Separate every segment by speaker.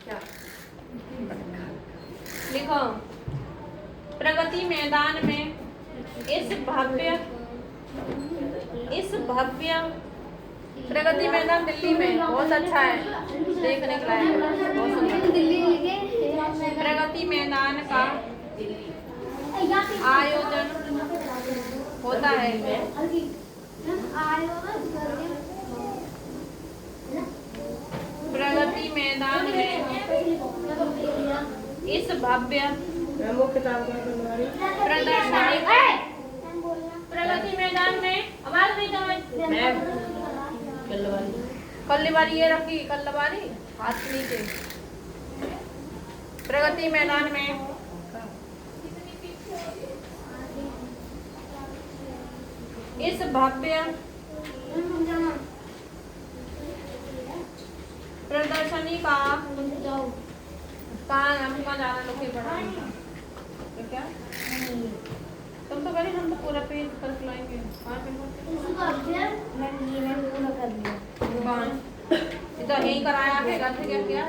Speaker 1: क्या लिखो। प्रगति मैदान में इस भव्य प्रगति मैदान दिल्ली में बहुत अच्छा है, देखने के लायक है, बहुत सुंदर। प्रगति मैदान का आयोजन होता है। प्रगति मैदान में इस भव्य प्रदर्शनी प्रगति मैदान में आवाज नहीं समझ कल्लवारी ये रखी, कल्लवारी हाथ नीचे। प्रगति मैदान में इस भव्य प्रदर्शनी का हमका जाना लोग बड़ा तो क्या तुम तो करें, हम तो पूरा पेज कर लाएंगे। तो यही कराया है, घर से क्या किया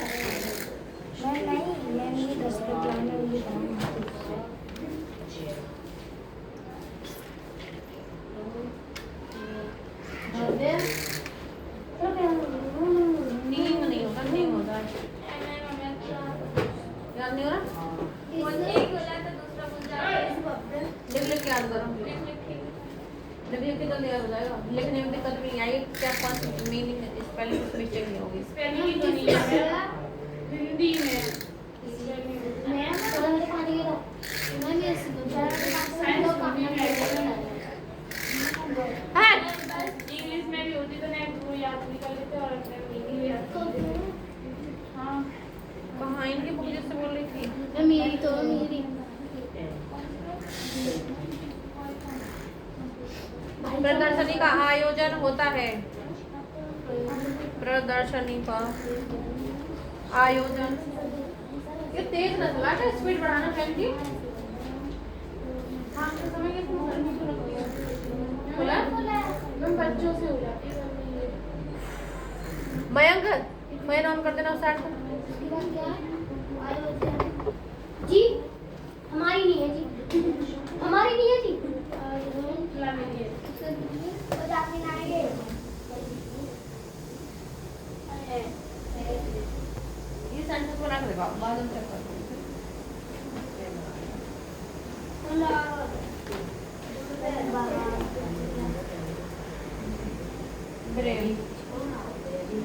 Speaker 1: नीम नहीं होगा, नीम होगा याद नहीं हो रहा। लिख के याद करो, लिख के तो याद हो जाएगा। लिखने में दिक्कत नहीं आई, क्या कौन मीनिंग स्पेलिंग मिस्टेक नहीं होगी। स्पेलिंग तो नहीं है हिंदी में। इंग्लिश में भी होती तो वो याद निकाल लेते और हाँ कहाँ इनकी बुक जैसे बोल रही थी मेरी तो मेरी प्रदर्शनी का आयोजन होता है। प्रदर्शनी का आयोजन ये तेज न चला क्या, स्पीड बढ़ाना फैन की। हाँ तो समय के बोला मैं बच्चों से हो जाती है। मयंक फैन ऑन कर देना, स्टार्ट कर।
Speaker 2: जी हमारी नहीं है जी, हमारी नहीं है जी।
Speaker 1: ये सेंटेंस बना के देखो, बाद में चेक कर। ब्रेल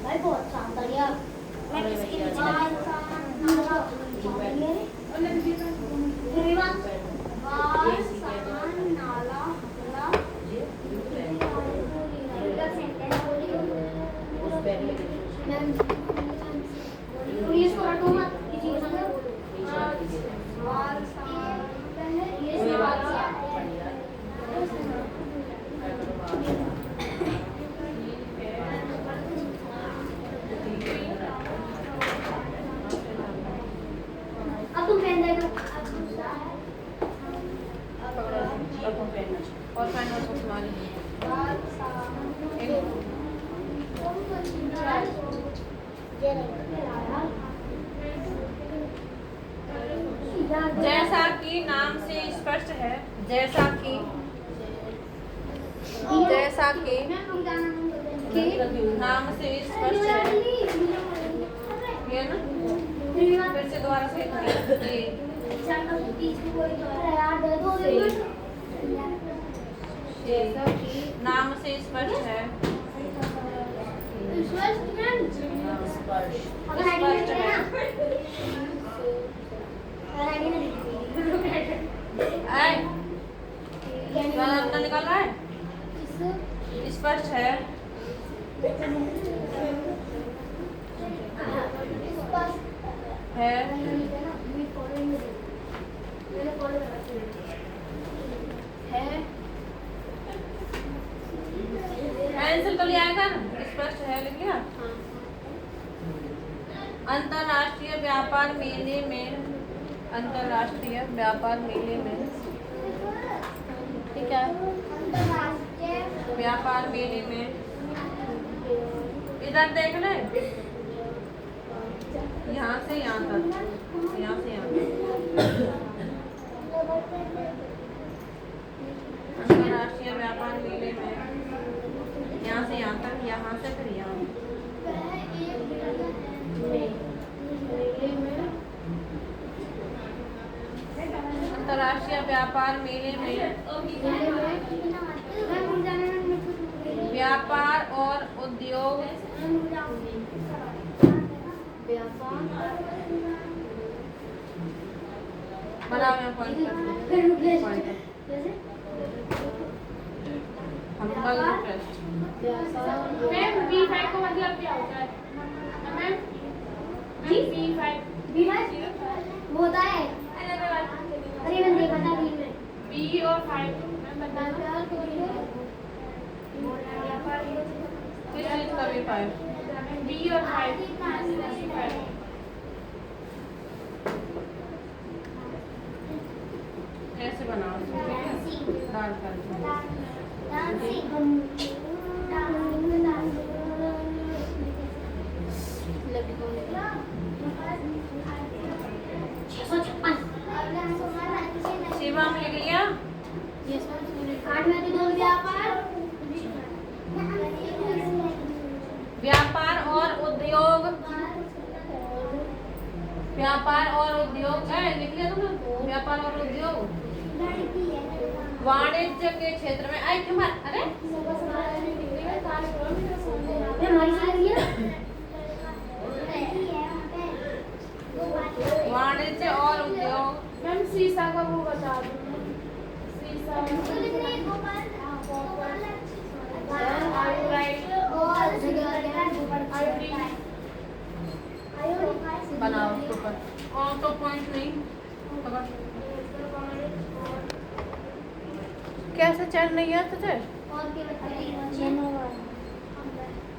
Speaker 2: भाई बहुत शानदार यार। मैं किसके
Speaker 1: और फाइन और तुम्हारी जैसा कि नाम से स्पष्ट है, जैसा कि नाम से स्पष्ट है, ये ना फिर से दोबारा से जैसा कि नाम से स्पष्ट है, निकाल रहा है, स्पष्ट है, आंसर तो लिया आएगा ना, स्पष्ट है लिख लिया। अंतरराष्ट्रीय व्यापार मेले में, अंतरराष्ट्रीय व्यापार मेले में, ठीक है, व्यापार मेले में, इधर देख ले यहाँ से यहाँ तक, यहाँ से यहाँ तक। अंतर्राष्ट्रीय व्यापार मेले में यहाँ से यहाँ तक, यहाँ से फिर यहाँ। अंतर्राष्ट्रीय व्यापार मेले में व्यापार और उद्योग बनाओ यहाँ point humble trust.
Speaker 3: Ma'am B5 का मतलब क्या होता है मैम? B5
Speaker 2: वो होता है, अरे मैंने देखा था रील में।
Speaker 3: B और 5 मैम बताना।
Speaker 1: किस चीज का भी पाए?
Speaker 3: B और 5
Speaker 1: ऐसे बनाओ, दाल कर। सीमा में लिख लिया। व्यापार और उद्योग, व्यापार और उद्योग लिख लिया तुमने। व्यापार और उद्योग वाणिज्य के क्षेत्र में आई क्यों अरे वाणिज्य और उद्योग।
Speaker 3: मैम शीशा का वो बता दो। शीशा
Speaker 1: बनाओ उसके ऊपर और तो पॉइंट नहीं। कैसे चैन नहीं है तुझे?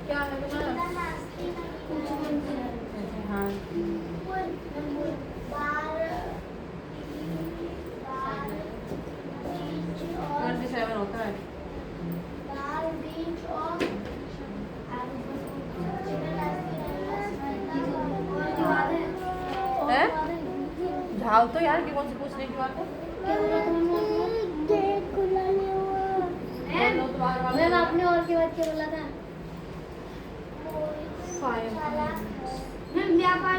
Speaker 1: क्या है तुम्हारा? हाँ 27 होता है। झाव तो यार कि कौन से पूछने की बात है?
Speaker 2: मैम आपने और के बाद क्या बोला था? मैम व्यापार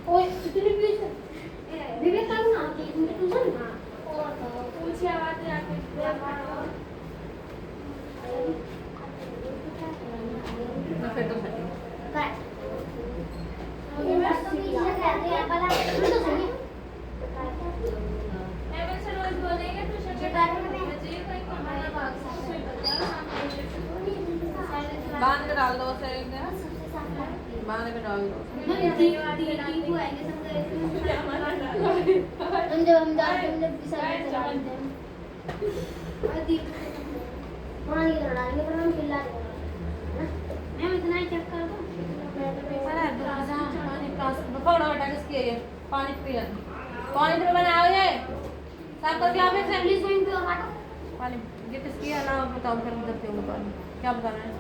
Speaker 2: ओए इतनी प्लीज विवेक करो ना कि ट्यूशन ना और
Speaker 3: पूछिए आवाज आके व्यापार और
Speaker 1: फिर तो सही
Speaker 2: कट ये मैं तो बीच में कहते हैं पहला तो सही
Speaker 3: मैं से रोज बोलेंगे तो शब्द मुझे कोई कमाना भाग
Speaker 1: बांध के डाल दो उसे एक दिन, बांध के डाल दो।
Speaker 2: हम जब हम जाते हैं जब डिसाइड करते हैं पानी डालेंगे पर हम पिला मैं इतना ही चेक कर दूं।
Speaker 1: अरे पानी पास पकड़ो बेटा किसकी है ये? पानी पी पानी तो बनाओ ये साफ करके आप एक
Speaker 2: इंग्लिश में भी और
Speaker 1: पानी ये किसकी है ना बताओ फिर उधर पे होगा पानी क्या बताना है?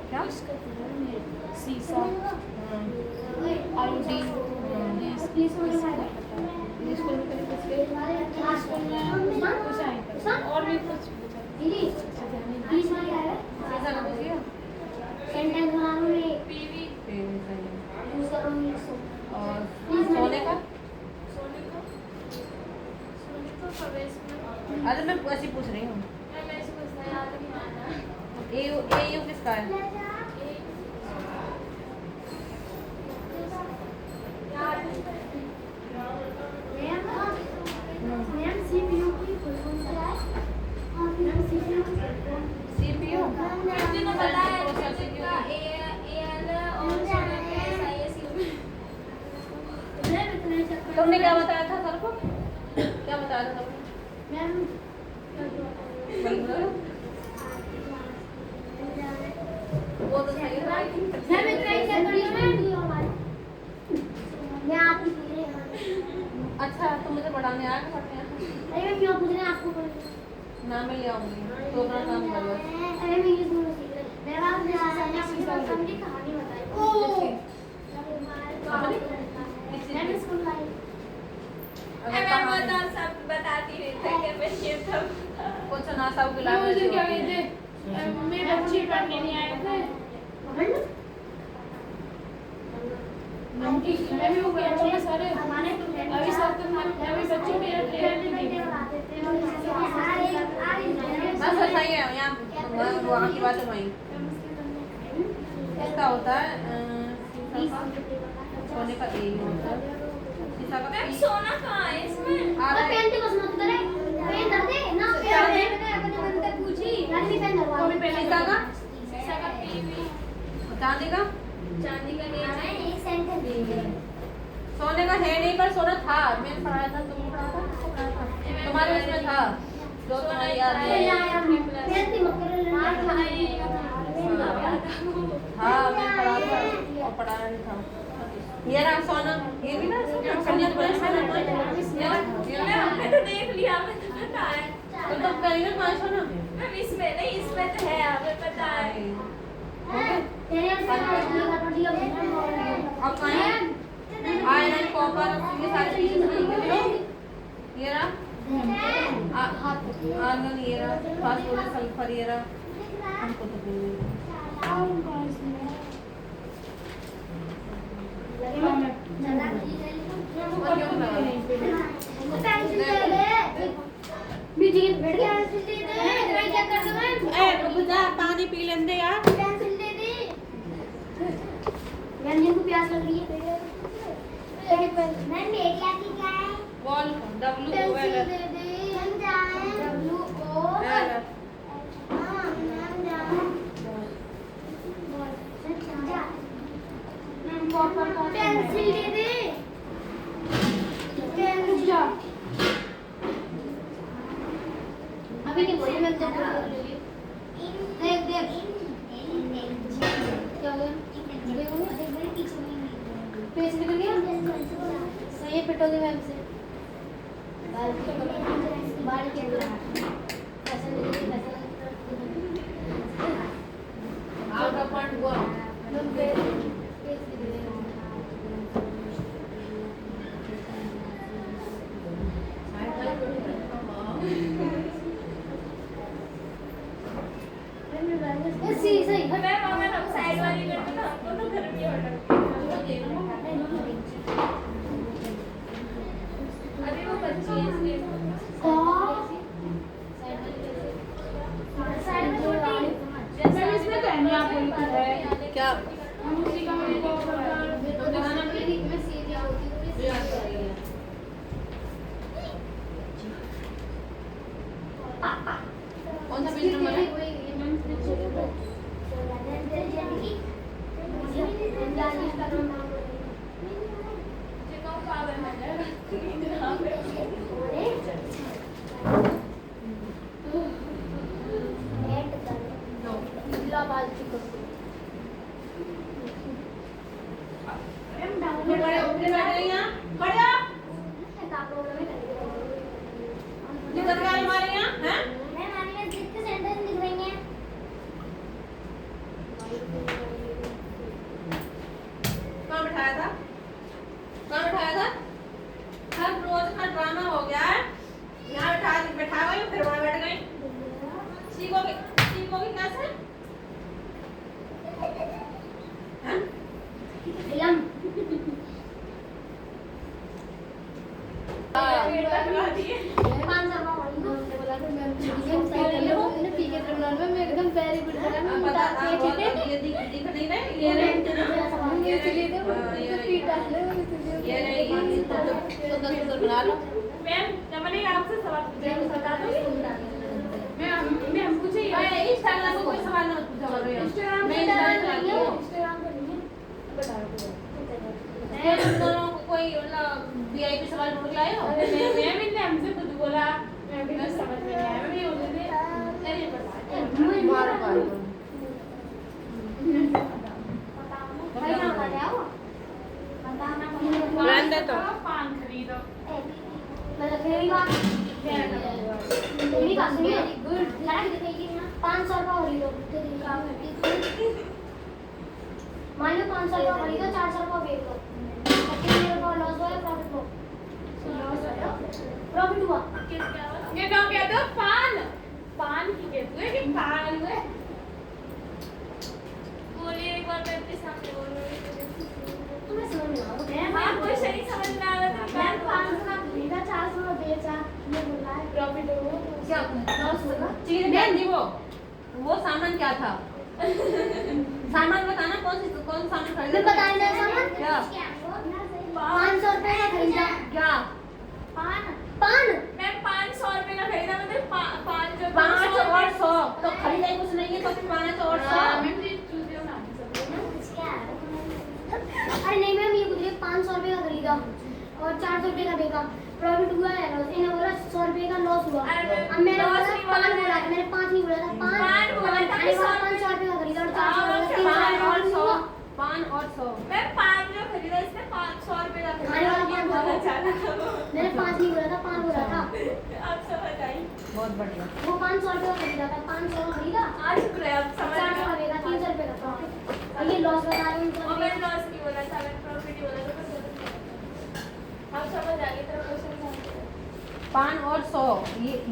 Speaker 1: क्या
Speaker 3: शीशा आयोडीन
Speaker 1: स्कूल में कभी कुछ के
Speaker 3: और भी कुछ
Speaker 1: ऐसा कर दीजिए
Speaker 2: सेंटेंस बनाने में
Speaker 3: पीवी
Speaker 2: यूज करो इंग्लिश
Speaker 1: और सोने का
Speaker 3: प्रवेश में
Speaker 1: अरे मैं ऐसे पूछ रही हूँ
Speaker 3: मैं ऐसे कुछ याद नहीं आ रहा।
Speaker 1: एयू किसका है?
Speaker 2: मैम सीपीयू की फुल फॉर्म क्या है? मैम सीपीयू
Speaker 1: सीपीयू
Speaker 3: मैंने तो बताया इसका एएल और एसआईएस
Speaker 1: तुमने क्या बताया था सर को? क्या बताया था तुमने?
Speaker 2: मैम
Speaker 1: वो तो सही है।
Speaker 2: मैम इतना ही चेक करिए मैम मैं आती पूछ रही हूं।
Speaker 1: अच्छा तुम मुझे पढ़ाने आया था पढ़ने
Speaker 2: अरे मैं क्यों पूछ रहे हैं आपको?
Speaker 1: ना मैं ले आऊंगी तो अपना काम कर लो।
Speaker 2: अरे मैं इंग्लिश में सीख रही मैं आपने समझी कहानी बताई।
Speaker 3: के नहीं आए थे
Speaker 2: पकड़ लो
Speaker 3: नमकी मैं भी हो गया अच्छे सारे अभी सब अभी बच्चों के
Speaker 1: बस सही है यहाँ वहाँ की बात है वहीं इसका होता है सोने का ए होता है शीशा का
Speaker 3: मैम सोना कहाँ है इसमें
Speaker 2: और पेन तो बस मत करे पेन धर दे ना पेन अपने मन पे पूछी नहीं पेन धरवा
Speaker 3: कौन पहले
Speaker 1: शीशा का
Speaker 3: टीवी
Speaker 1: चांदी का
Speaker 3: नहीं है
Speaker 2: एक सेंटेंस दे
Speaker 1: सोने का है नहीं पर सोना था मैंने पढ़ाया था तुमने पढ़ा था तुम्हारे उसमें था जो तुम्हें याद है
Speaker 2: पेन थी मत करे
Speaker 1: हाँ मैं पढ़ा था और पढ़ाया नहीं था ये रहा सोना ये भी ना सोना तो बड़ा सोना
Speaker 3: हमने तो देख लिया हमें तो पता है
Speaker 1: तो तब कहीं ना कहाँ सोना
Speaker 3: मैम इसमें नहीं इसमें तो है हमें पता है
Speaker 2: तेरे से दिया
Speaker 1: अब कहीं आयरन कॉपर ये सारी चीजें नहीं करते ये रहा आर्गन ये रहा फास्फोरस सल्फर ये रहा हमको तो पानी पी लेंदे यार
Speaker 2: व्यंजन को प्यास लग रही है मैम मेरी आती क्या है
Speaker 1: ball W O L
Speaker 2: W O pencil दे दे पेन रुक जा अभी नहीं बोली मैं देख देख क्या हुआ पेज निकल गया सही है पिटोगे मैम से बाल के
Speaker 1: आउट ऑफ पॉइंट गो
Speaker 2: सही
Speaker 3: मैम अगर हम साइड वाली करते तो हमको तो घर में ऑर्डर अभी वो बच्ची है इसलिए मैम इसमें तो है आप बोलती है
Speaker 1: क्या
Speaker 3: हम उसी का मेरे को
Speaker 1: कौन सा पेज नंबर है कहाँ बिठाया था हर रोज का ड्रामा हो गया है यहाँ बैठा गई फिर वहाँ बैठ गई सीखोगे कैसे हाँ?
Speaker 2: एकदम पैरी
Speaker 1: दिख नहीं रहे ये बना लो
Speaker 3: मैम मैंने आपसे सवाल पूछा बता दो मैम पूछे
Speaker 1: इंस्टाग्राम में कोई सवाल मत पूछा करो यार मैं इंस्टाग्राम चलाती हूँ तुम दोनों को कोई मतलब वीआईपी सवाल ढूंढ के लाए हो
Speaker 3: मैम इनने हमसे कुछ बोला मैं भी कुछ समझ में नहीं आया मैं भी बोल रही थी अरे
Speaker 1: ब्रांड है तो
Speaker 3: पान खरीदो
Speaker 2: मेरी बात गुड लड़ा के देखेगी ना 500 रुपया हो रही हो मान लो 500 रुपया खरीदो 400 रुपया बेच दो 25 रुपया लॉस हुआ प्रॉफिट हो प्रॉफिट हुआ
Speaker 3: ये क्या कहते हो पान पान की कहते हो कि पान हुए
Speaker 1: सामान क्या था? सामान बताना, कौन सामान खरीदा?
Speaker 2: मैं बताने दे सामान
Speaker 1: क्या?
Speaker 2: 500 रुपए का खरीदा।
Speaker 1: क्या?
Speaker 2: पान
Speaker 3: मैं 500 रुपए का खरीदा, मतलब 5 जो
Speaker 1: 5 और 100 तो खरीदा ही कुछ नहीं है, तो फिर 5 और 100।
Speaker 3: मैम ये चूतिया बनाती सब लोग।
Speaker 2: अरे नहीं मैम, ये कुछ 500 रुपए का खरीदा और 400 रुपए का बेचा, प्रॉफिट हुआ है लॉस। इन्हें बोला 100 रुपए का लॉस हुआ। अब मैंने
Speaker 3: लॉस
Speaker 2: बोला
Speaker 3: नहीं बोला
Speaker 2: 5 बोला था, मैंने 5 नहीं बोला था, 5
Speaker 3: बोला था,
Speaker 2: मैंने बोला 500 रुपए का खरीदा और 400
Speaker 1: 5 और 100
Speaker 2: हुआ।
Speaker 1: 5 और 100
Speaker 3: मैं 5 जो खरीदा इसने 500 रुपए का
Speaker 2: खाने वाला
Speaker 3: खरीदा, ये
Speaker 2: 500
Speaker 3: बहुत अच्छा लगा।
Speaker 2: मैंने 5 नहीं बोला था, 5 बोला था।
Speaker 3: अब समझ आई।
Speaker 1: बहुत बढ़िया।
Speaker 2: वो 500 रुपए का खरीदा था, 500 का खरीदा,
Speaker 3: आज शुक्र है, अब समझ
Speaker 2: 400 का
Speaker 3: गया।
Speaker 2: बेचा, 300 रुपए का प्रॉफिट। और ये लॉस बता रहे हैं
Speaker 3: और
Speaker 2: 100
Speaker 3: मैंने लॉस नहीं बोला था, मैंने प्रॉफिट ही बोला था, बस बोला था। अब समझ आ गई तेरा क्वेश्चन।
Speaker 1: 5 और 100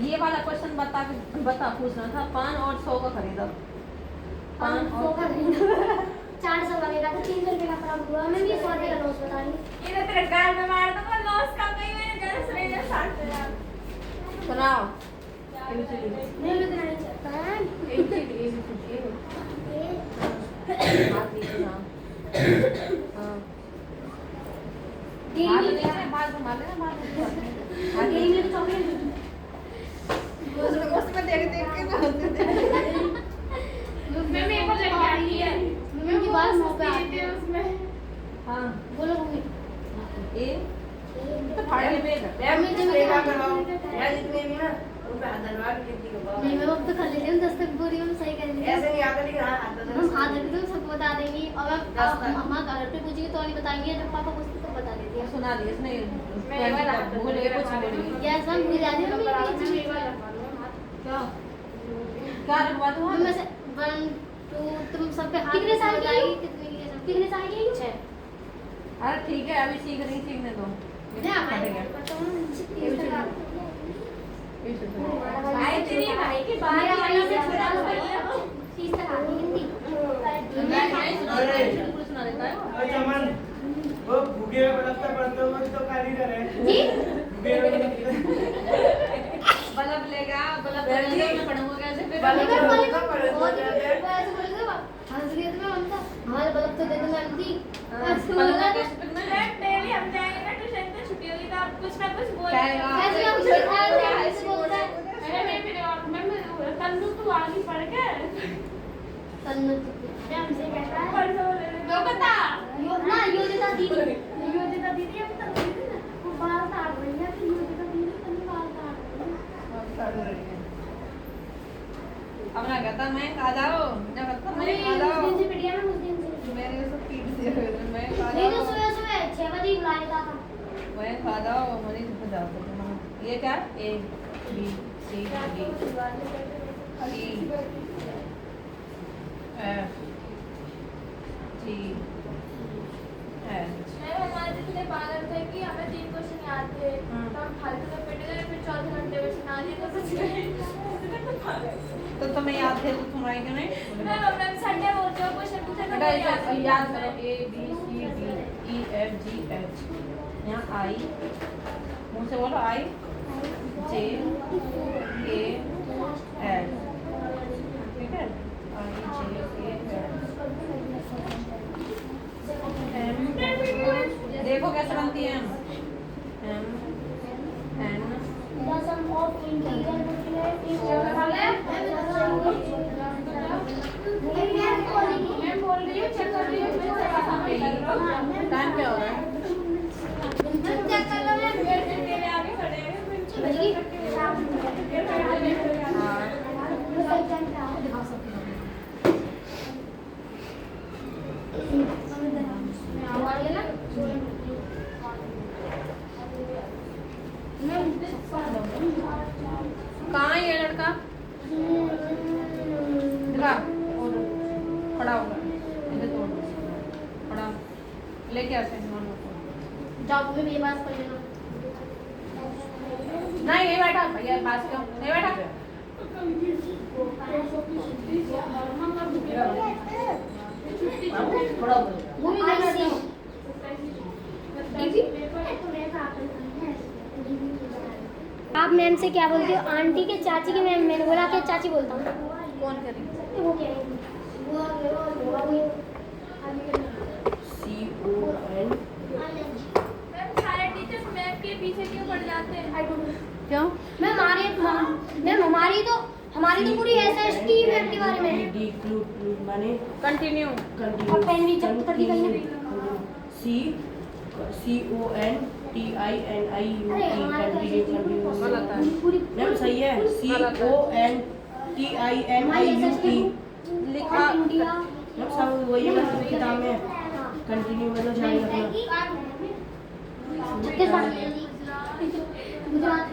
Speaker 1: ये वाला क्वेश्चन बता पूछना था। 5 और 100 का खरीदा।
Speaker 2: 500 का खरीदा, 400 का बेचा था, 300 रुपए का प्रॉफिट हुआ। मैं भी 100 रुपए का लॉस बता रही हूँ।
Speaker 3: ये तो तेरे गाल में मार दूंगा, लॉस का कहीं मैंने घर से ले जा 60,000।
Speaker 1: सुनाओ।
Speaker 2: नहीं मुझे नहीं चलता है। डेली में तो चॉकलेट
Speaker 3: मैं मेरे को लेके आई है।
Speaker 2: मम्मी की बात मुझ पे आती है।
Speaker 3: उसमें।
Speaker 1: हाँ
Speaker 2: बोलो मम्मी।
Speaker 1: ये तो फाड़े में
Speaker 2: नहीं मैं अब तो कर लेती हूँ 10 तक पूरी हम सही कर लेंगे। हम हाथ रख दो सबको बता देंगी और अब मम्मा घर पे पूछेगी तो नहीं बताएंगे, जब पापा पूछते तो बता देती है।
Speaker 1: सुना दी इसने।
Speaker 3: मैं वाला
Speaker 1: बोले कुछ बोली।
Speaker 2: यस मैम भूल जाती हूँ मम्मी।
Speaker 1: क्या क्या रखवा दूँ?
Speaker 2: मैं से 1 2 तुम सब पे हाथ कितने साल की है? कितने साल की है? 6।
Speaker 1: अरे ठीक है, अभी सीख रही, सीखने दो।
Speaker 3: आई तेरी भाई के बाहर
Speaker 2: मेरा भाई से
Speaker 3: आना
Speaker 2: छोटा
Speaker 3: भाई
Speaker 2: भाई
Speaker 3: है वो।
Speaker 2: 30 तक आती है हिंदी।
Speaker 1: सुना देता है।
Speaker 4: वो भूखे पढ़ते हुए तो कारीगर है।
Speaker 2: जी
Speaker 1: बल्ब लेगा, बल्ब लेगा, मैं पढ़ूंगा कैसे फिर?
Speaker 4: बल्ब
Speaker 2: मैं बोली
Speaker 4: तो पढ़
Speaker 2: बहुत
Speaker 4: दो
Speaker 2: ही ऐसे बोल दो हंस रही है तो मैं उनका हमारे बल्ब तो दे दो मैम जी। ऐसे बोल
Speaker 1: बल्ब
Speaker 2: रहा था।
Speaker 1: कैसे फिर
Speaker 3: मैं डेली हम जाएंगे ना ट्यूशन पे, छुट्टी होगी तो आप कुछ ना कुछ बोल
Speaker 1: क्या है?
Speaker 2: कैसे हम सिखाया था ऐसे बोलता है।
Speaker 3: अरे मैं फिर मैं तन्नू तू आगे पढ़ के
Speaker 2: तन्नू मैं हमसे कहता है
Speaker 3: परसों दो बता
Speaker 2: ना योजिता दीदी अब तक दीदी ना वो बाल काट रही है, फिर योजिता दीदी तन्नू बाल काट रही है।
Speaker 1: अब ना कहता मैं खा जाओ, ना कहता मैं खा
Speaker 2: उस
Speaker 1: जाओ।
Speaker 2: दिन से पिटिया ना उस दिन से
Speaker 1: मेरे को पीट दिया, मैं खा
Speaker 2: नहीं तो
Speaker 1: जाओ,
Speaker 2: सुबह सुबह 6 बजे ही बुलाया था।
Speaker 1: मैं खा जाओ, मुझे तो जाओ तो ये क्या? A B C D E F G H।
Speaker 3: हमारे जितने पागल थे कि हमें 3 क्वेश्चन याद थे, तो हम फालतू में पिट गए, फिर चौथे घंटे में सुना दिए तो कुछ नहीं।
Speaker 1: तो तुम्हें याद थे तो तुम आई क्यों नहीं?
Speaker 3: मैं संडे बोलते हो क्वेश्चन पूछे तो
Speaker 1: बेटा
Speaker 3: कोई
Speaker 1: इसे याद करो। A B C D E F G H। यहाँ I, मुँह से बोलो I J K L। ठीक है? I J K L M। देखो कैसे बनती है M N।
Speaker 2: The sum of integral is
Speaker 3: मैं बोल रही हूँ, चेक कर रही हूँ, मैं
Speaker 1: टाइम क्या हो रहा है?
Speaker 2: चेक कर लो मैम।
Speaker 3: मेरे आगे खड़े हैं।
Speaker 1: दिखा सकती हूँ। कहाँ है ये लड़का? दिखा और खड़ा होगा, इधर तोड़ दो, खड़ा लेके आते हैं हम लोग।
Speaker 2: जाओ भी मेरे पास पढ़ लेना।
Speaker 1: नहीं नहीं बैठा भैया, पास क्यों नहीं बैठा? खड़ा हो गया।
Speaker 2: वो भी मैं करती हूँ। आप मैम से क्या बोलते हो? आंटी के चाची के मैम, मैंने बोला कि चाची बोलता हूँ।
Speaker 1: कौन करेगी?
Speaker 2: तो हो गया वो
Speaker 5: CON
Speaker 3: मैम सारे टीचर्स मैम के पीछे क्यों पड़ जाते हैं?
Speaker 2: आई डोंट नो
Speaker 1: क्यों?
Speaker 2: मैम हमारी तो पूरी SST मैम के बारे में
Speaker 5: D माने
Speaker 1: कंटिन्यू।
Speaker 2: और पेन भी जब तक निकल नहीं
Speaker 5: CONTINUE
Speaker 1: गलत है।
Speaker 2: पूरी
Speaker 5: मैम सही है CONTINUE
Speaker 1: लिखा
Speaker 2: इंडिया
Speaker 5: मैम सब वही है मतलब किताब में कंटिन्यू मतलब जारी रखना
Speaker 2: किस बात गुजरात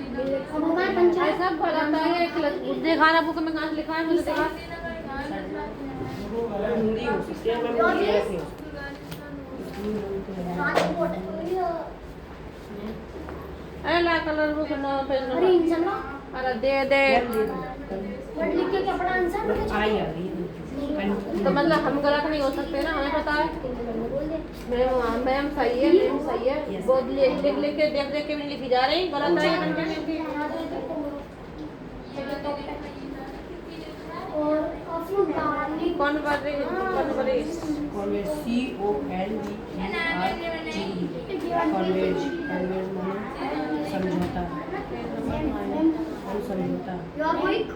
Speaker 2: अब हमारे पंचायत
Speaker 1: सब गलत है। दिखाना बुक में कहाँ से लिखा है मुझे दिखा।
Speaker 5: हिंदी हो सकती है मैम इंग्लिश नहीं हो
Speaker 2: ट्रांसपोर्ट
Speaker 1: अरे ला कलर बुक ना पेज
Speaker 2: अरे
Speaker 1: ना।
Speaker 2: इंसान ना
Speaker 1: अरे दे दे।
Speaker 2: वर्ड लिख के क्या पढ़ा आंसर
Speaker 5: आई आ रही है
Speaker 1: तो मतलब हम गलत नहीं हो सकते ना, हमें पता है।
Speaker 2: बोल दे
Speaker 1: मैम सही है, मैम सही है। बहुत लिख लिख के देख देख के भी लिखी जा रही। गलत है कंटिन्यू।
Speaker 2: और अफ्रीन डार्लिंग
Speaker 1: कौन कर रही है? कौन कर रही है?
Speaker 5: कॉन्वेज कॉन्वेज समझौता समझौता
Speaker 2: यू आर गोइंग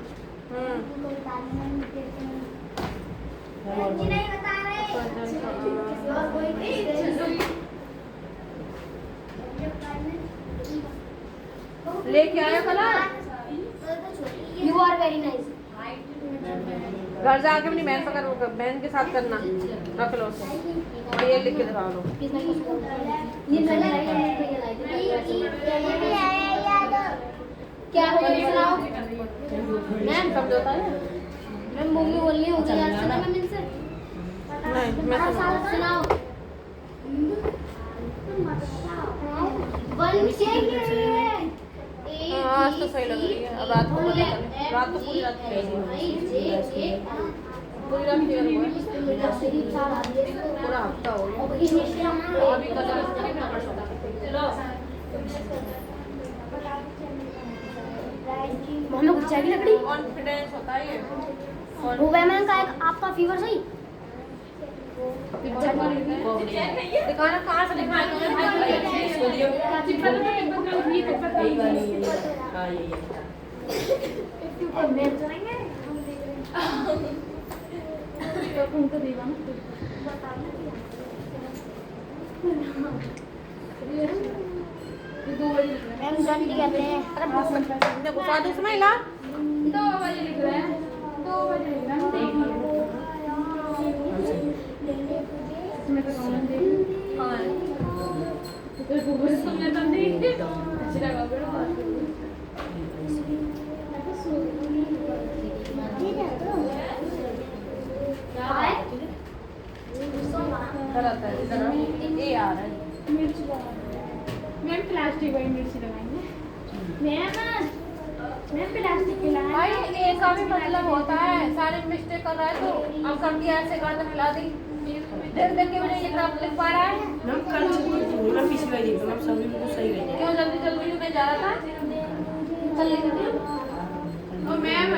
Speaker 2: नहीं बता रहे यू आर गोइंग
Speaker 1: लेके आया colour.
Speaker 2: You are very nice
Speaker 1: घर जाके अपनी बहन पकड़ बहन के साथ करना। रख लो उसे और ये लिख के दिखा लो।
Speaker 2: ये क्या हो सुनाओ
Speaker 1: मैम समझौता है।
Speaker 2: मैं मम्मी बोलनी होगी यार सुना मैं इनसे
Speaker 1: नहीं मैं
Speaker 2: सुनाओ वन चाहिए
Speaker 1: आज तो सही लग रही है। अब रात को पता चले। रात तो पूरी रात क्लियर हुआ है। पूरी रात क्लियर हुआ है। पूरा हफ्ता हो गया। अभी कल
Speaker 2: हमें कुछ चाहिए लकड़ी
Speaker 1: कॉन्फिडेंस होता है ये।
Speaker 2: वो वैमन का एक आपका फीवर सही
Speaker 1: दिखाना कहाँ से लिखा है तुम्हें?
Speaker 5: यही वाली है हाँ यही है
Speaker 2: मैम जल्दी कहते हैं
Speaker 1: अरे गुस्सा तो उसमें ला।
Speaker 3: 2 बजे लिख रहे हैं 2 बजे लिख रहे हैं इसमें तो कॉमन दे तुमने तो नहीं अच्छा लगा बेटा
Speaker 1: गलत है। इधर ये आ रहा है।
Speaker 3: मैम प्लास्टिक वाली मिर्ची लगाएंगे मैम प्लास्टिक के लाए
Speaker 1: भाई ए का भी मतलब होता है सारे मिस्टेक कर रहा है तो अब कर दिया ऐसे कर मिला दी। देख देख के मैंने ये ग्राफ लिख पा रहा है।
Speaker 5: मैम कल मैं पिछली बार देखा मैम सभी बिल्कुल सही गए
Speaker 1: क्यों जल्दी जल्दी में जा रहा था? चल लिख दिया।
Speaker 3: और मैम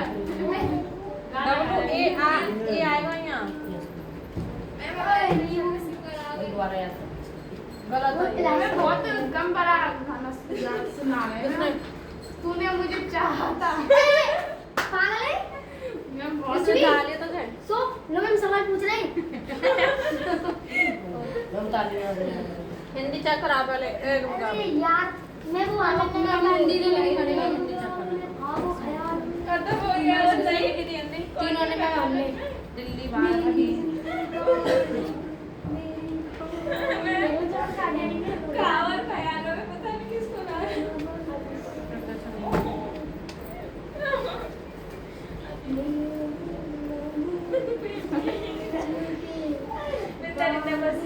Speaker 1: ए आएगा यहाँ।
Speaker 5: दोबारा याद
Speaker 1: गलत है।
Speaker 3: मैं बहुत कम बड़ा गाना सुना रहे हैं तूने मुझे चाहा था
Speaker 2: पागल है
Speaker 3: मैं बहुत
Speaker 1: इसमें डालिए तो है।
Speaker 2: सो लो मैम सवाल पूछ रहे हैं
Speaker 5: मैम ताली
Speaker 1: हिंदी चेक करा पहले। एक
Speaker 2: अरे यार मैं वो वाला
Speaker 1: हिंदी नहीं लगी खड़ी है, हिंदी चेक करा।
Speaker 2: हाँ वो ख्याल
Speaker 3: खत्म हो गया
Speaker 1: सही की थी हिंदी।
Speaker 2: तीनों ने कहा हमने
Speaker 1: दिल्ली बाहर थी।
Speaker 3: खावर ख्यालों में पता नहीं किसको ना बेचारी ने बस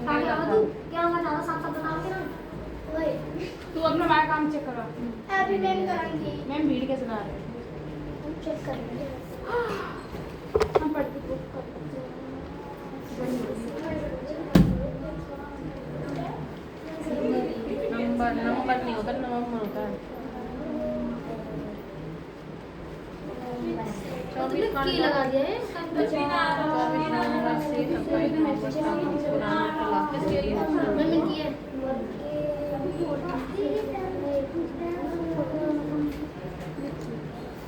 Speaker 2: आगे आओ तू क्या होगा ज़्यादा साफ साफ बताओगे ना ओए
Speaker 3: तू अपना बाहर काम चेक करो
Speaker 2: अभी मैम कराएंगे
Speaker 3: मैम भीड़ के सुना रहे
Speaker 2: हम चेक करेंगे
Speaker 3: हम पढ़ते बुक
Speaker 1: नंबर नहीं होता, नवंबर होता है।
Speaker 2: बता दिया है मैम इनकी है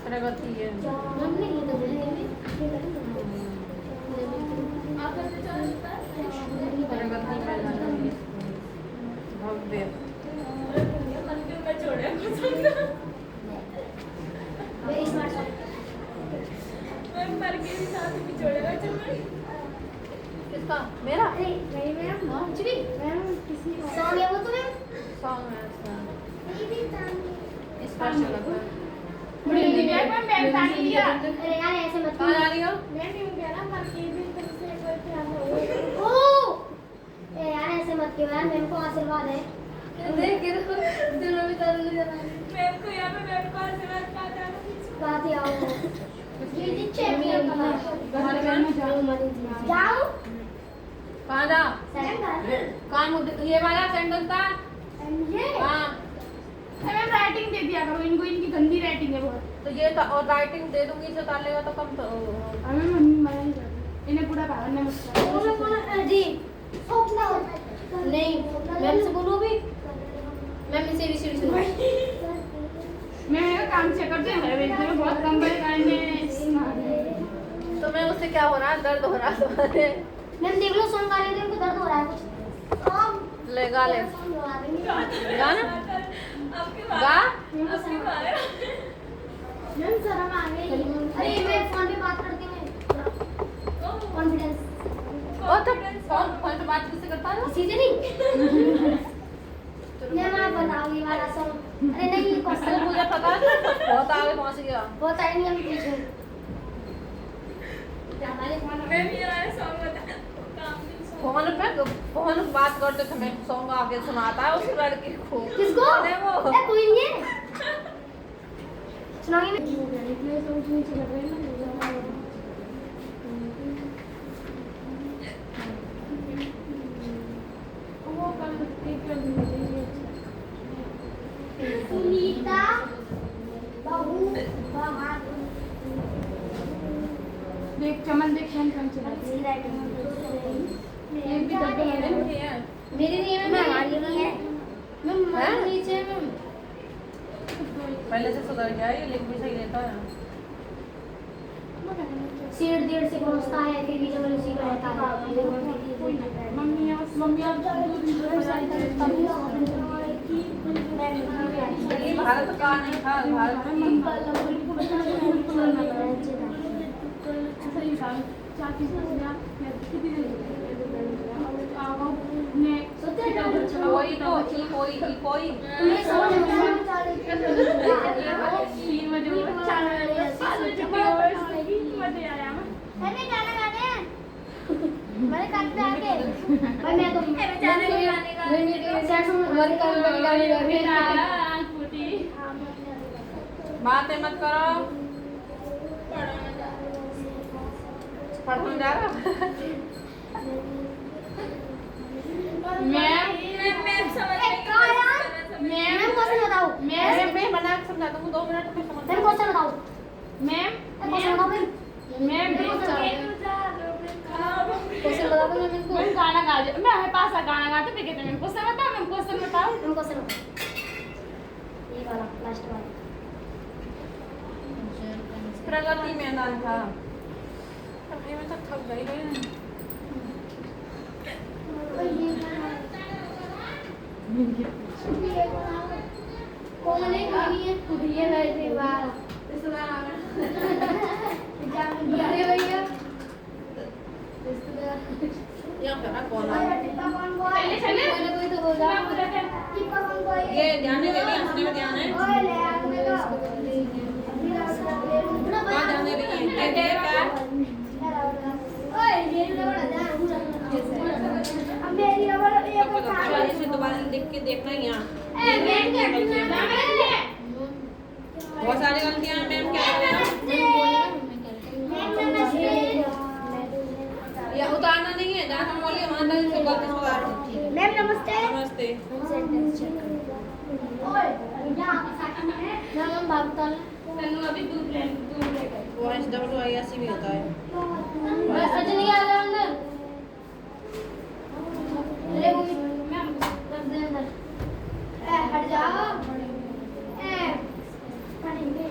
Speaker 1: प्रगति है
Speaker 2: मैम ने ये तो
Speaker 1: प्रगति में भव्य किसका मेरा
Speaker 2: सॉन्ग है वो तो मैम
Speaker 1: सॉन्ग है स्पेशल लगता है
Speaker 2: अरे यार ऐसे मत
Speaker 1: कहाँ जा रही हो
Speaker 2: ओ यार ऐसे मत क्यों यार मैम को आशीर्वाद है देख के तो दिलों में दर्द नहीं जाना बात ही आओ ये जी चेक जाओ
Speaker 1: कहाँ जा
Speaker 2: सैंडल
Speaker 1: कहाँ ये वाला सैंडल था
Speaker 2: ये
Speaker 1: हाँ
Speaker 3: मैम राइटिंग दे दिया करो इनको, इनकी गंदी राइटिंग है बहुत।
Speaker 1: तो ये और राइटिंग दे दूंगी इसे उतार लेगा तो कम तो
Speaker 3: हमें मम्मी मना नहीं करती, इन्हें पूरा पावर ने मुझसे
Speaker 2: जी नहीं मैम से बोलो भी मैम इसे भी सुनो
Speaker 3: मैं काम से करते हैं मेरे बहुत कम बड़े करने
Speaker 1: तो मैं उससे क्या हो रहा है दर्द हो रहा है तुम्हारे
Speaker 2: मैम देख लो सॉन्ग गा रहे थे उनको दर्द हो रहा है कुछ
Speaker 1: ले गा ले गा ना गा
Speaker 2: मैम शर्म आ गई अरे मैं फोन पे बात करती हूँ कॉन्फिडेंस
Speaker 1: ओ तो फोन पे बात किससे करता है
Speaker 2: किसी से नहीं मैम आप बताओ ये वाला सॉन्ग अरे नहीं ये
Speaker 1: तो
Speaker 2: क्वेश्चन
Speaker 1: मुझे पता है बहुत आगे पहुंच गया
Speaker 2: बहुत आई नहीं हम पूछे
Speaker 1: फोन पे बात करते समय सॉन्ग आगे सुनाता है उस लड़की को
Speaker 2: किसको
Speaker 1: अरे वो
Speaker 2: ए कोई नहीं है सुनाइए सुनीता बहू बहादुर
Speaker 3: देख चमन देख हम चलाते
Speaker 2: ये भी डब्बे हैं मेरी नहीं है मैम हमारी नहीं है मैम हमारी नीचे है मैम
Speaker 1: पहले से सुधर गया ये लिख भी सही लेता है
Speaker 2: सीट देर से पहुंचता है फिर भी जब उसी को रहता है
Speaker 3: मम्मी आप
Speaker 1: ये भारत का नहीं था भारत कोई तो कोई
Speaker 2: तुम्हें समझ में मैंने गाना गाने मैंने काटते आके भाई मैं तो जाने का सैड सॉन्ग वर्क गाने
Speaker 1: बातें मत करो पढ़ने जा रहा
Speaker 3: मैम
Speaker 2: क्वेश्चन बताओ
Speaker 1: मैं बना के समझा दूंगा 2 मिनट में समझ
Speaker 2: क्वेश्चन बताओ
Speaker 3: मैम
Speaker 2: क्वेश्चन बताओ
Speaker 3: मैम
Speaker 2: क्वेश्चन बताओ मैम इनको
Speaker 3: मैं गाना गा मैं हमारे पास गाना गाते पे कहते हैं क्वेश्चन बताओ मैम क्वेश्चन बताओ
Speaker 2: मैम क्वेश्चन बताओ ये वाला लास्ट वाला
Speaker 1: प्रगति मैदान था अभी मैं तो थक गई
Speaker 2: कौन है ये लड़के वाला अरे भैया
Speaker 1: यहाँ पे ना कौन है
Speaker 3: चले
Speaker 2: कोई तो होगा
Speaker 1: ये ध्यान नहीं दे रही हंसने में ध्यान है कहाँ ध्यान दे रही है ये क्या इसे दोबारा लिख के देखना ही यहाँ बहुत सारी गलतियाँ हैं मैम क्या या उतारना नहीं है जहाँ तुम बोलिए वहाँ तक इसे गलती सुधारो
Speaker 2: मैम नमस्ते
Speaker 1: नमस्ते
Speaker 2: मैम बात
Speaker 3: तनु अभी दूध ले
Speaker 1: OSWIS भी होता है।
Speaker 2: बस सच नहीं आ रहा अंदर। ले वो मैम रख दे अंदर। हट जा। पढ़ेंगे।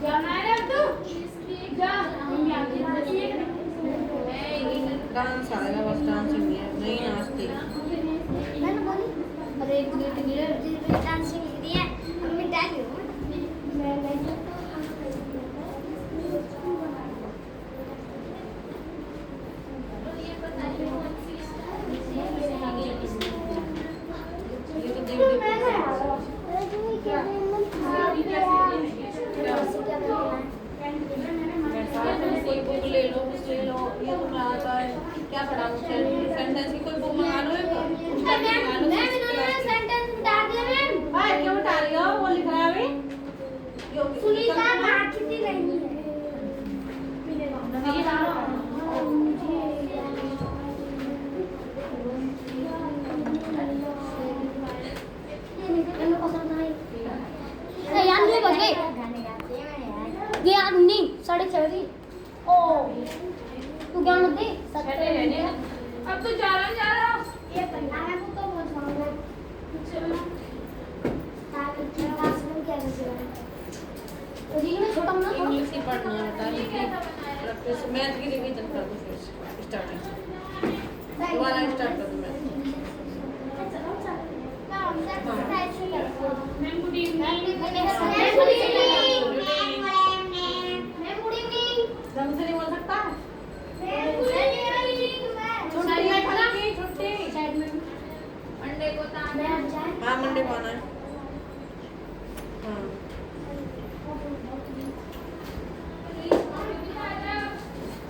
Speaker 2: जाना है अब तू? जा। हम आगे
Speaker 1: डांस आएगा, बस डांस नहीं है, नहीं नाचती।
Speaker 2: मैंने बोली अरे गिर डांसिंग की है मम्मी डाल दो
Speaker 1: ये तो देख कोई बुक ले लो, कुछ ले लो, ये तो मैं आता है। क्या पढ़ा मुझे? सेंटेंस की कोई बुक मंगा लो, उसका भी मंगा लो।
Speaker 2: मैम इन्होंने सेंटेंस मिटा दिया मैम।
Speaker 1: भाई क्यों उठा रही हो? वो लिख रहा है अभी।
Speaker 2: सुनीता नाचती नहीं है। यार नहीं बज गई ये यार नहीं 6:30 ओ तू क्या मत दे
Speaker 3: अब तो जा रहा
Speaker 2: ये पन्ना है वो तो बहुत मांगा चलो क्लासरूम क्या कर जी में छोटा होना था
Speaker 1: इंग्लिश ही पढ़ना है, बता लीजिए। मैथ की रिवीजन कर दो फिर स्टार्टिंग। दोबारा स्टार्ट कर दो मैथ।
Speaker 3: Ma'am good evening.
Speaker 1: ढंग से नहीं बोल सकता। छुट्टी।
Speaker 3: मंडे को
Speaker 1: हाँ मंडे को आना है। हाँ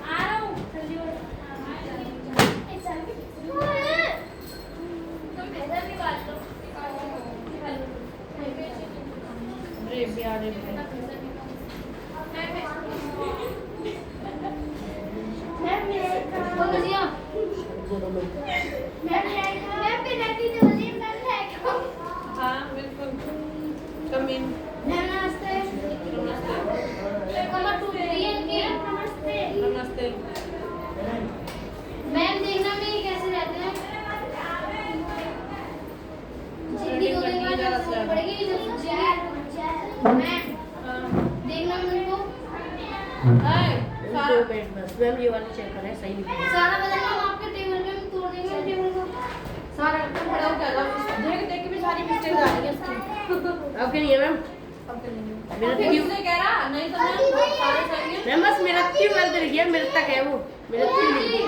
Speaker 3: आ रहा हूँ जल्दी तुम इधर निकाल लो।
Speaker 1: ब्रेक भी आ रही है। हाँ बिल्कुल। कम इन। नमस्ते।
Speaker 2: मैम देखना में कैसे रहते हैं जितनी दो दिन बाद जरूरत पड़ेगी जब मैम देखना मेरे को
Speaker 1: सारा
Speaker 5: बस मैम ये वाली चेक करें सही नहीं।
Speaker 2: सारा बदलना हम आपके टेबल पे हम तोड़ देंगे टेबल को
Speaker 1: सारा एकदम बड़ा हो जाएगा। देख देख के भी सारी मिस्टेक आ रही है इसकी।
Speaker 5: अब के नहीं है मैम।
Speaker 1: अब कर लेंगे।
Speaker 5: मेरा
Speaker 1: अब
Speaker 5: क्यों
Speaker 1: किसने कह रहा? नहीं तो मैम सारे सही है।
Speaker 5: मैम बस मेरा क्यों कर रही है, मेरे तक है वो मेरा क्यों नहीं है।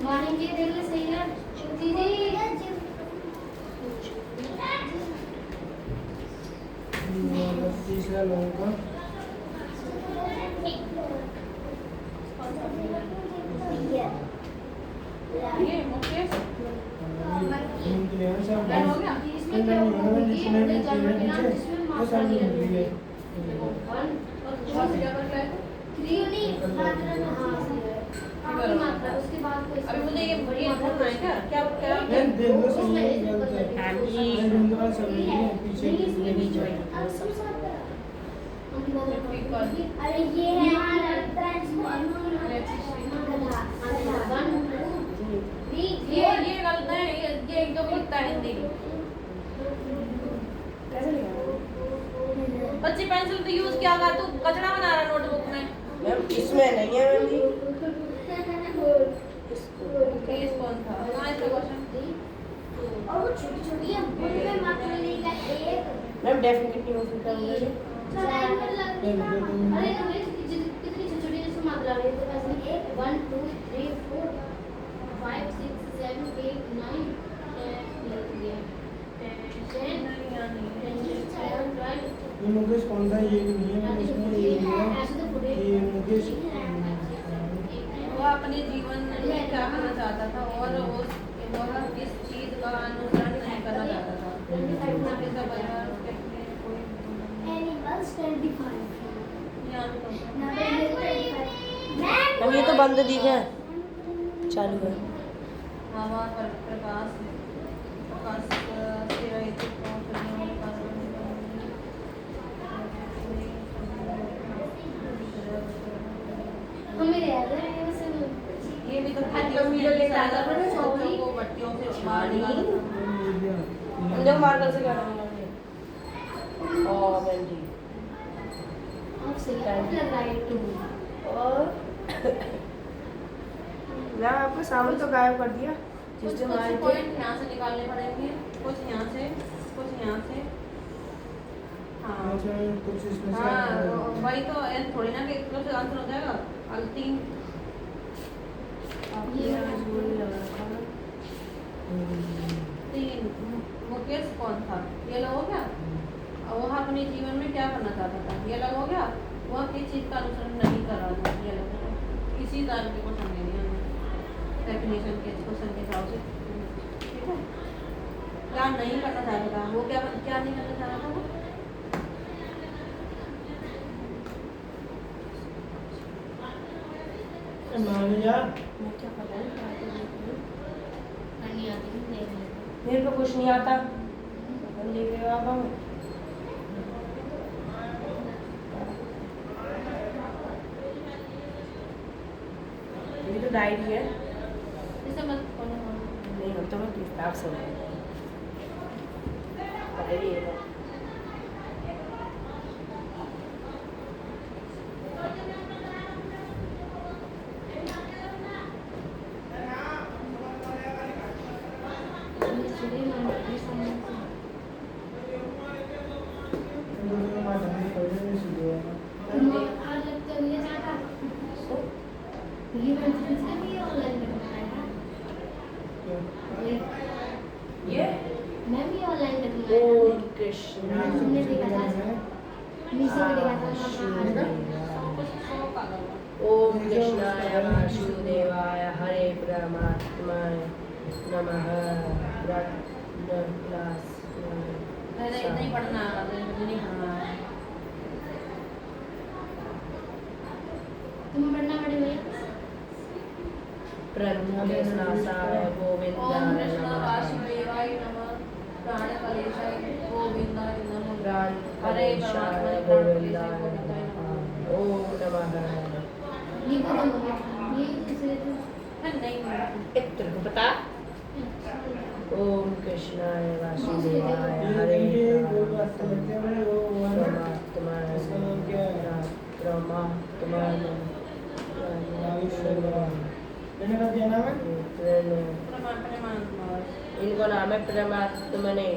Speaker 2: मॉर्निंग के देख ले सही है दीदी
Speaker 4: तीसरा लोगों का
Speaker 1: ये मुकेश
Speaker 4: हो
Speaker 1: गया?
Speaker 2: उसके बाद
Speaker 1: अभी मुझे ये बढ़िया बोलना है क्या? क्या क्या?
Speaker 2: अरे ये है हमारा
Speaker 1: ये गलत है। ये एकदम लिखता है हिंदी। बच्ची पेंसिल तो यूज किया कर, तू कचरा बना रहा नोटबुक में।
Speaker 5: मैम इसमें नहीं है मैम जी।
Speaker 1: केस कौन था? कहाँ इसका क्वेश्चन?
Speaker 2: और वो छोटी छोटी है उनमें मार्क मिलेगा एक
Speaker 5: मैम डेफिनेटली हो सकता है।
Speaker 2: अरे कितनी छोटी जैसे मात्रा है तो ऐसे 1 2 3 4 5 6 7 8 9
Speaker 4: ये मुकेश कौन था? ये नहीं है इसमें ये मुकेश
Speaker 1: वो अपने जीवन में क्या करना चाहता था और वह किस चीज का अनुसरण नहीं करना चाहता था। उसका परिवार उसके अपने कोई
Speaker 2: एनिमल्स 25
Speaker 5: मैम ये तो बंद दिख है, चालू है।
Speaker 1: हवा पर प्रकाश से रहित तो
Speaker 5: वीडियो लेके आता था ना,
Speaker 1: बच्चों को बट्टियों से मार निकाला था।
Speaker 5: अंदर मार्कर से करा मैंने और बेंजी
Speaker 2: अब सही लग रहा है टू
Speaker 5: और मैं आपको सामान तो गायब कर दिया
Speaker 1: कुछ
Speaker 5: जिससे
Speaker 1: कुछ
Speaker 5: हमारे
Speaker 1: पॉइंट यहाँ से निकालने पड़ेंगे, कुछ यहाँ से, कुछ यहाँ से। हाँ
Speaker 4: अच्छा कुछ इसमें से
Speaker 1: हाँ वही तो ऐसे थोड़ी ना कि एक तरफ से आंसर हो जाएगा। और तीन
Speaker 5: ये जोड़ लगा था ना
Speaker 1: तीन मुकेश कौन था? ये अलग हो गया। और वह अपने जीवन में क्या करना चाहता था? ये अलग हो गया। वह किस चीज़ का अनुसरण नहीं कर रहा था? ये अलग हो गया। किसी तरह के क्वेश्चन नहीं है डेफिनेशन के क्वेश्चन के हिसाब से, ठीक है। क्या नहीं करना चाहता था? वो क्या नहीं करना चाह रहा था वो?
Speaker 4: मान यार
Speaker 5: मैं क्या पता है
Speaker 2: नहीं आती नहीं देख लेते
Speaker 5: मेरे को कुछ नहीं आता अपन लेके आता हूँ ये तो डायरी है
Speaker 1: इसे मत खोलो।
Speaker 5: नहीं हम तो मैं किताब से डायरी है
Speaker 2: आज लगता है ये जाता ये मैं भी ऑनलाइन करना है
Speaker 5: ये
Speaker 2: मैं भी ऑनलाइन करना है
Speaker 5: ओम कृष्ण
Speaker 2: हमने देखा था मीशो पे देखा था
Speaker 1: सब कुछ शो का लगा।
Speaker 5: ओम कृष्णाय वासुदेवाय हरे परमात्माय नमः
Speaker 1: पहले इतना ही पढ़ना है, मुझे नहीं पढ़ना है।
Speaker 2: तुम्हें पढ़ना पड़ेगा
Speaker 5: प्रणमोदेशाय
Speaker 1: ओम
Speaker 5: गोविंदाय
Speaker 1: कृष्ण
Speaker 5: नमः
Speaker 1: वासुदेवाय नमः प्राण कलेशाय गोविंदाय नमः
Speaker 5: प्राण
Speaker 1: हरे
Speaker 5: कलेशाय
Speaker 1: परमात्मा प्राण
Speaker 5: गोविंदाय
Speaker 1: कलेशाय गोविंदाय नमः।
Speaker 5: नमः ओम नमः
Speaker 2: ये को दो ये दूसरे तो
Speaker 1: नहीं
Speaker 5: एक तेरे को पता ओम कृष्णाय वासुदेवाय हरे परमात्माय
Speaker 4: मैंने कब दिया नाम है
Speaker 1: प्रेमानंद।
Speaker 5: इनको नाम है परमात्मा ने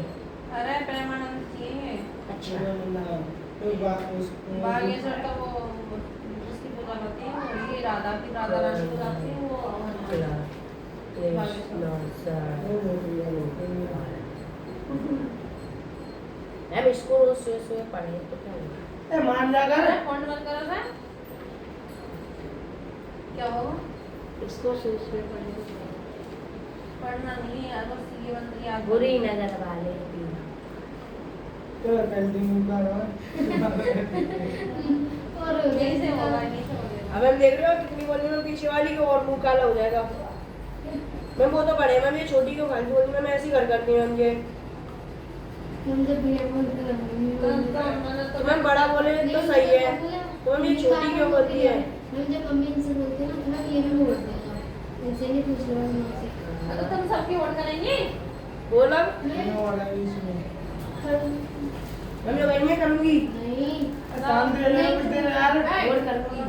Speaker 1: अरे प्रेमानंद जी हैं।
Speaker 5: अच्छा
Speaker 1: बागेश्वर का वो उसकी पूजा करती है, ये राधा की राधा रानी को जाती है वो।
Speaker 5: हम इसको रोज सुबह सुबह पढ़े तो क्या होगा?
Speaker 4: ए मान जा कर
Speaker 1: अरे फोन बंद करो सर। क्या होगा?
Speaker 5: इसको सुबह सुबह पढ़े
Speaker 1: पढ़ना नहीं है, बस ये बंद याद
Speaker 5: बुरी नजर वाले
Speaker 4: तो पेंटिंग का
Speaker 2: और
Speaker 1: यही से होगा, यही से होगा।
Speaker 5: अब हम देख रहे हो कितनी बोली में पीछे वाली को और मुंह काला हो जाएगा। मैं वो तो बड़े मैम ये छोटी क्यों खाली बोली मैं ऐसी कर करती हूँ मुझे
Speaker 2: हम जब भी बोलते
Speaker 5: तो मैम बड़ा बोले तो सही है तो मैम ये छोटी क्यों बोलती है?
Speaker 2: हम जब मम्मी इनसे बोलते हैं ना तो मैम ये भी बोलते हैं इनसे नहीं पूछ रहे हो मुझसे
Speaker 1: तो तुम सबकी वोट करेंगे?
Speaker 5: बोल अब
Speaker 4: मैंने वाला है इसमें
Speaker 5: मैम जो मैं करूँगी
Speaker 2: नहीं
Speaker 4: शांत रह कुछ देर यार
Speaker 5: बोल करूँगी